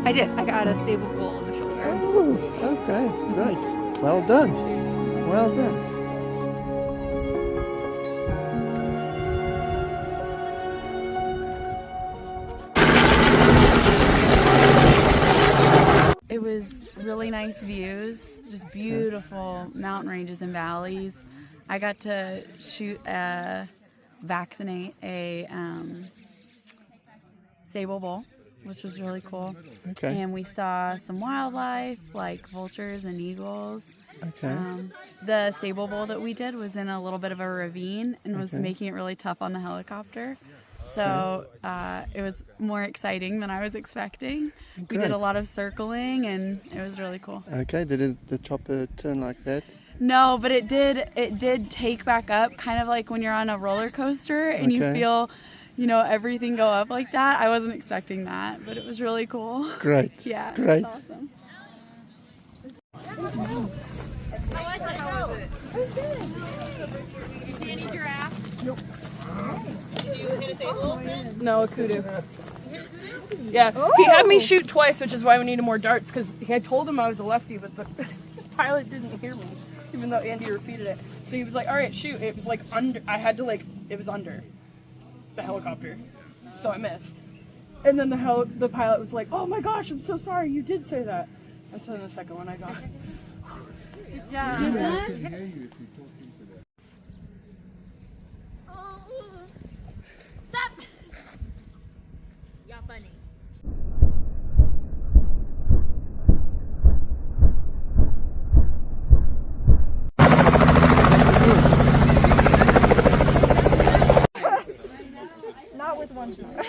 I did. I got a stable pull on the shoulder. Oh, okay, great. Well done. Well done. It was really nice views, just beautiful mountain ranges and valleys. I got to vaccinate a sable bull, which was really cool. Okay. And we saw some wildlife like vultures and eagles. Okay. The sable bowl that we did was in a little bit of a ravine and was making it really tough on the helicopter. So it was more exciting than I was expecting. We did a lot of circling and it was really cool. Okay, did the chopper turn like that? No, but it did take back up, kind of like when you're on a roller coaster and you feel, you know, everything go up like that. I wasn't expecting that, but it was really cool. Great. Yeah, great. It was awesome. How was it? Did you see any giraffe? Nope. Did you hit a table? No, a kudu. Yeah, he had me shoot twice, which is why we needed more darts, because I told him I was a lefty, but the pilot didn't hear me, even though Andy repeated it. So he was like, all right, shoot. It was like under, I had to like, it was under the helicopter, so I missed. And then the pilot was like, oh my gosh, I'm so sorry, you did say that. And so then the second one I got. Good job. Stop! Y'all funny. Not with one shot.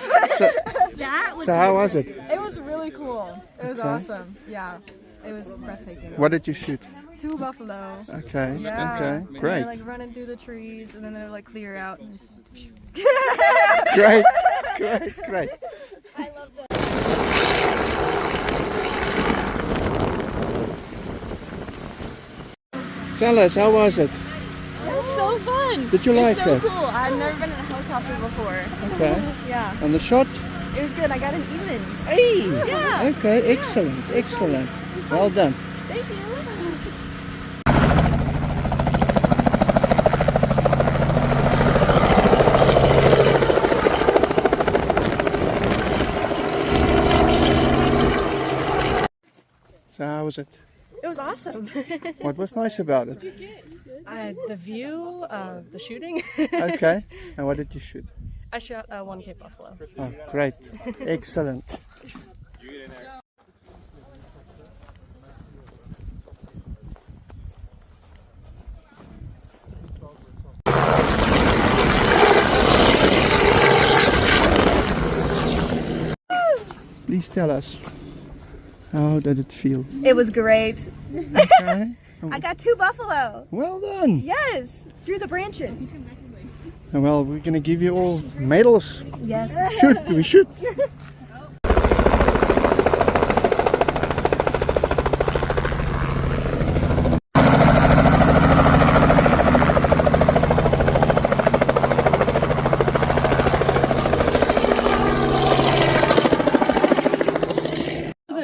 So how was it? It was really cool. It was awesome. Yeah, it was breathtaking. What did you shoot? 2 buffalo. Okay. Yeah. Okay. Great. They're like running through the trees, and then they're like clear out. And just... Great. Great. Great. I love that. Tell us, how was it? It was so fun. Did you like so it? cool. I've never been in a helicopter before. Okay. Yeah, And the shot? it was good. I got an evens. Hey. Yeah. Okay. Excellent. Excellent. Well done. Thank you. So how was it? It was awesome. What was nice about it? The view, the shooting. Okay. And what did you shoot? I shot 1 Cape Buffalo. Oh, great. Excellent. Please tell us, how did it feel? It was great. Okay. I got 2 buffalo. Well done. Yes, through the branches. Well, we're going to give you all medals. Yes. We should.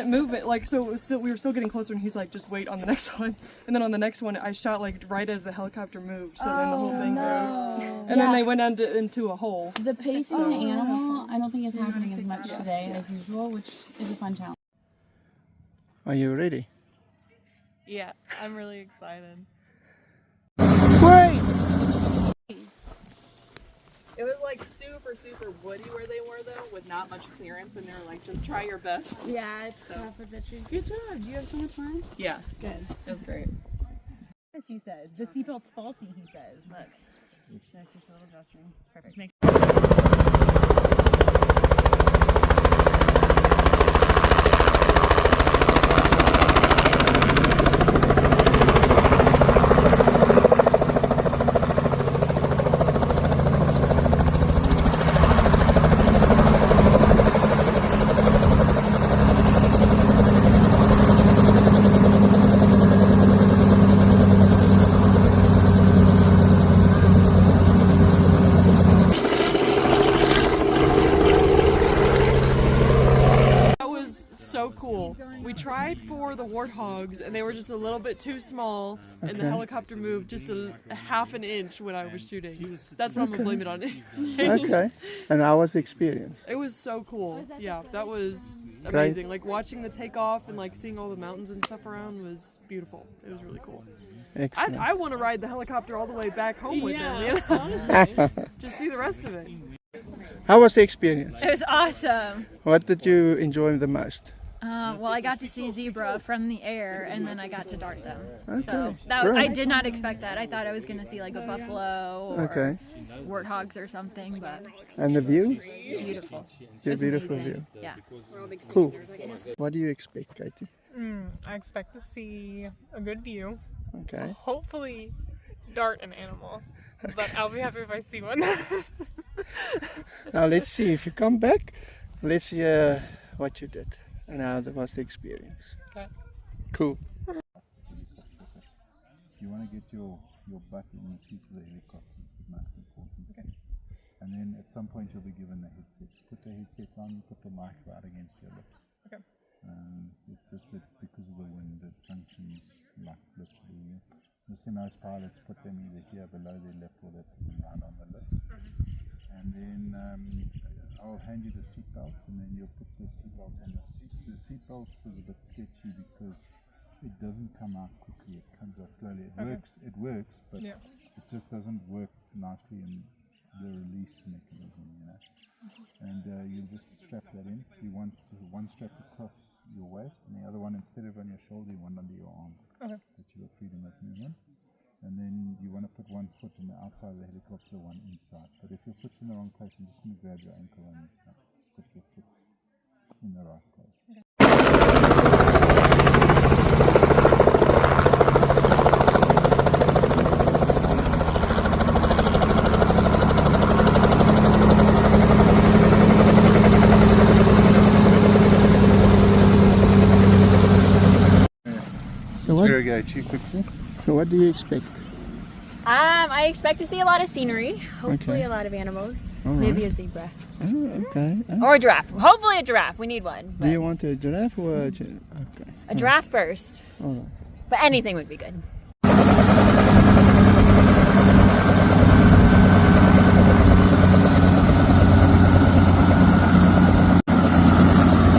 Movement, like, so we were still getting closer, and he's like, just wait on the next one. And then on the next one, I shot like right as the helicopter moved, so then the whole thing moved. And then they went into a hole. The pacing of the animal, I don't think is happening as much today as usual, which is a fun challenge. Are you ready? Yeah, I'm really excited. Great! It was like super woody where they were though, with not much clearance, and they were like, just try your best. Yeah, it's tough with the tree. Good job. Did you have so much fun? Yeah, Good. it was great. He says the seatbelt's faulty. He says, look. So it's just a little gesturing. Perfect. cool. We tried for the warthogs, and they were just a little bit too small, and the helicopter moved just a half an inch when I was shooting. That's what I'm gonna blame it on. Okay. And how was the experience? It was so cool. Yeah, that was amazing. Like watching the takeoff and like seeing all the mountains and stuff around was beautiful. It was really cool. Excellent. I want to ride the helicopter all the way back home with them. You know? Just see the rest of it. How was the experience? It was awesome. What did you enjoy the most? Well, I got to see zebra from the air, and then I got to dart them. Okay. So that I did not expect that. I thought I was going to see like a buffalo or warthogs or something, but And the view? beautiful. The beautiful amazing. view. Yeah. Cool. What do you expect, Katie? I expect to see a good view. Okay. Hopefully, dart an animal. But I'll be happy if I see one. Now let's see if you come back. Let's see what you did and how was the experience. Okay. Cool. You want to get your butt in the seat of the helicopter. It's most important. Okay. And then at some point you'll be given the headset. Put the headset on, put the mic right against your lips. Okay. It's just that because of the wind it functions like literally. The most pilots put them either here below their lip or they put them right on the lips. And then I'll hand you the seat belts, and then you'll put the seat belts on the seat. The seat belts is a bit sketchy because it doesn't come out quickly, it comes out slowly. It works, but it just doesn't work nicely in the release mechanism, you know. And you'll just strap that in. You want one strap across your waist and the other one, instead of on your shoulder, you want under your arm. Okay. That you got freedom of movement. And then you want to put one foot on the outside of the helicopter, one inside. But if your foot's in the wrong place, you're just going to grab your ankle and put your foot in the right place. So what, Interrogate you quickly. so what do you expect? I expect to see a lot of scenery. Hopefully Okay. a lot of animals. All Maybe right. a zebra. Oh, okay. Or a giraffe. Hopefully a giraffe. We need one. Do But you want a giraffe or a giraffe? Okay. a giraffe first. All right. But anything would be good.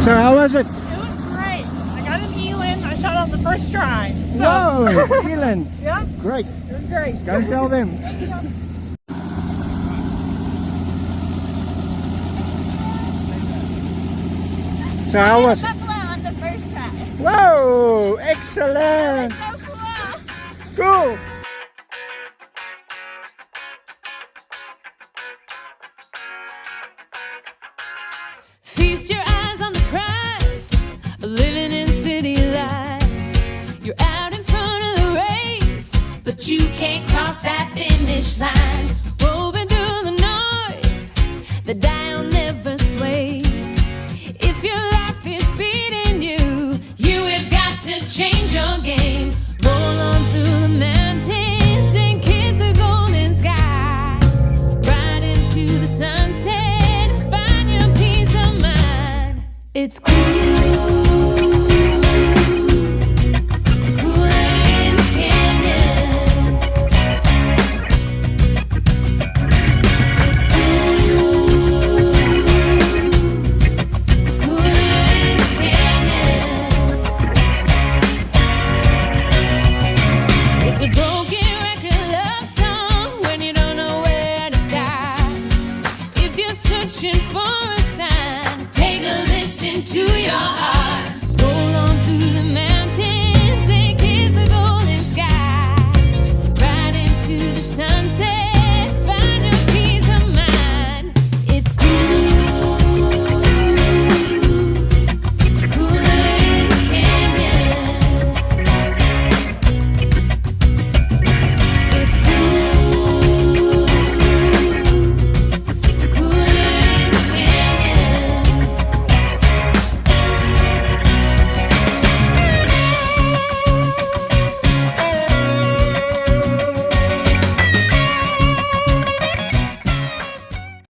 So how was it? It was great. I got an eland. I shot on the first try. So, Whoa, Elan. yeah, Great. it was great. Go and tell them. So how was it? Buffalo on the first try. Whoa, excellent. So cool. Cool. Feast your eyes on the prize of living in city lights. You're out in front of the race, but you can't cross that finish line. Woven through the noise, the dial never sways. If your life is beating you, you have got to change your game. Roll on through the mountains and kiss the golden sky. Right into the sunset, find your peace of mind. It's cool, cooler in the canyon. It's cool, cooler in the canyon. It's a broken record love song when you don't know where to start. If you're searching for a sign, take a listen to your heart.